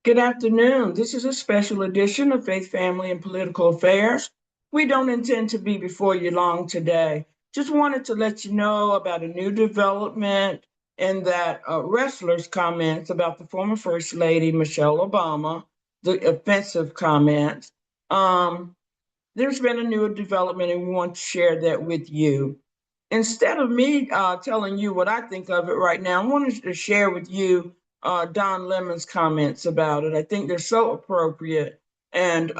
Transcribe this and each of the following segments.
Good afternoon. This is a special edition of Faith, Family, and Political Affairs. We don't intend to be before you long today. Just wanted to let you know about a new development in that wrestler's comments about the former First Lady, Michelle Obama, the offensive comments. Um, there's been a new development, and we want to share that with you. Instead of me telling you what I think of it right now, I wanted to share with you Don Lemon's comments about it. I think they're so appropriate. And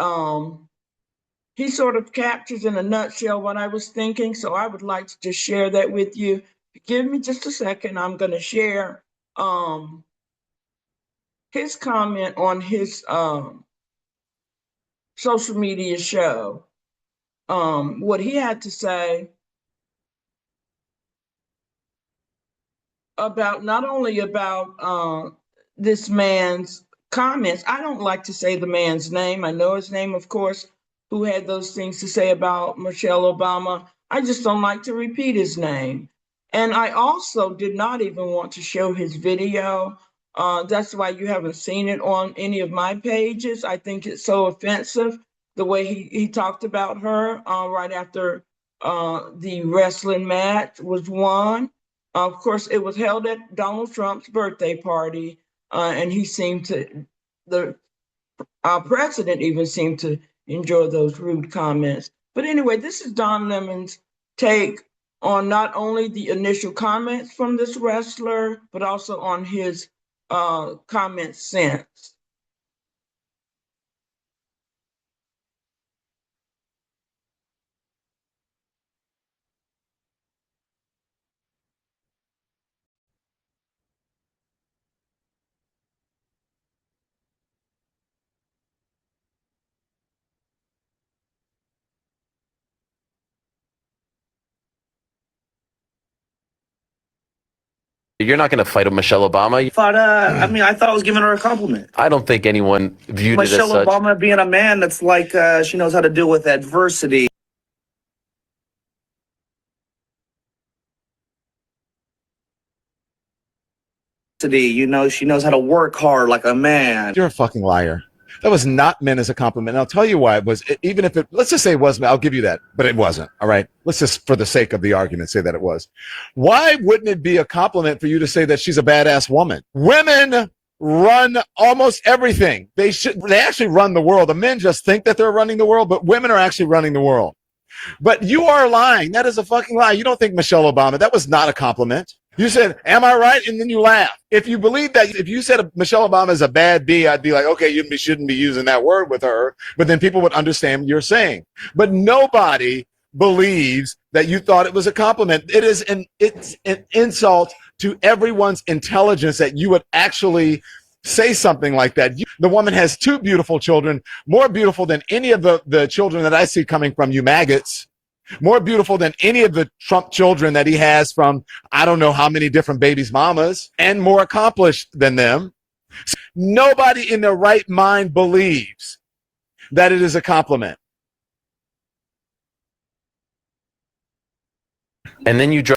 he sort of captures in a nutshell what I was thinking. So I would like to just share that with you. Give me just a second. I'm going to share um, his comment on his social media show, what he had to say about not only about this man's comments. I don't like to say the man's name. I know his name, of course, who had those things to say about Michelle Obama. I just don't like to repeat his name. And I also did not even want to show his video. That's why you haven't seen it on any of my pages. I think it's so offensive the way he talked about her right after the wrestling match was won. Of course, it was held at Donald Trump's birthday party, and the president even seemed to enjoy those rude comments. But anyway, this is Don Lemon's take on not only the initial comments from this wrestler, but also on his comments since. You're not going to fight with Michelle Obama. I thought I was giving her a compliment. I don't think anyone viewed Michelle it as such. Obama being a man that's like she knows how to deal with adversity. You know, she knows how to work hard like a man. You're a fucking liar. That was not meant as a compliment. And I'll tell you why it was. Even if it, let's just say it was, I'll give you that, but it wasn't. All right. Let's just, for the sake of the argument, say that it was. Why wouldn't it be a compliment for you to say that she's a badass woman? Women run almost everything. They actually run the world. The men just think that they're running the world, but women are actually running the world. But you are lying. That is a fucking lie. You don't think Michelle Obama, that was not a compliment. You said, am I right? And then you laugh. If you believe that, if you said Michelle Obama is a bad B, I'd be like, okay, you shouldn't be using that word with her. But then people would understand what you're saying. But nobody believes that you thought it was a compliment. It's an insult to everyone's intelligence that you would actually say something like that. The woman has two beautiful children, more beautiful than any of the children that I see coming from you maggots. More beautiful than any of the Trump children that he has from I don't know how many different babies' mamas, and more accomplished than them. Nobody in their right mind believes that it is a compliment. And then you drove.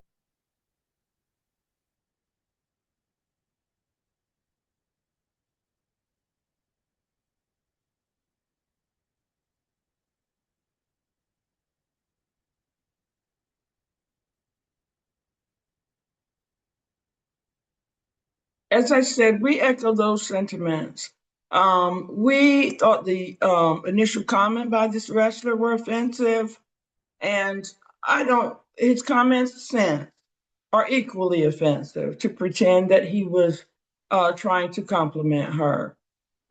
As I said, we echo those sentiments. We thought the initial comment by this wrestler were offensive, and his comments since are equally offensive to pretend that he was trying to compliment her.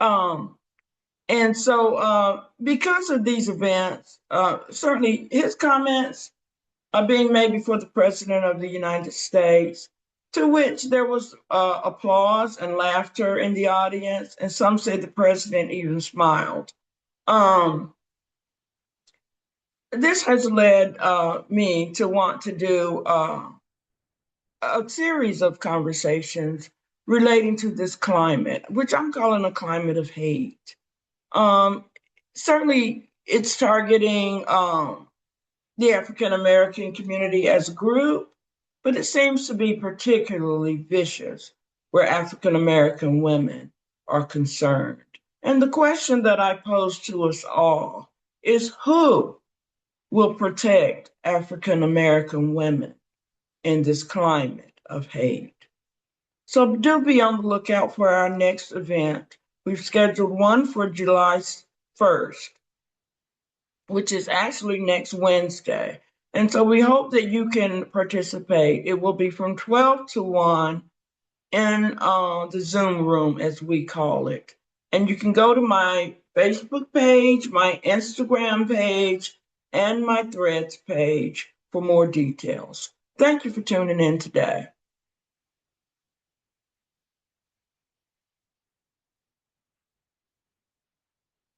And so, because of these events, certainly his comments are being made before the President of the United States, to which there was applause and laughter in the audience, and some say the president even smiled. This has led me to want to do a series of conversations relating to this climate, which I'm calling a climate of hate. Certainly, it's targeting the African American community as a group, but it seems to be particularly vicious where African American women are concerned. And the question that I pose to us all is, who will protect African American women in this climate of hate? So do be on the lookout for our next event. We've scheduled one for July 1st, which is actually next Wednesday. And so we hope that you can participate. It will be from 12 to 1 in the Zoom room, as we call it. And you can go to my Facebook page, my Instagram page, and my Threads page for more details. Thank you for tuning in today.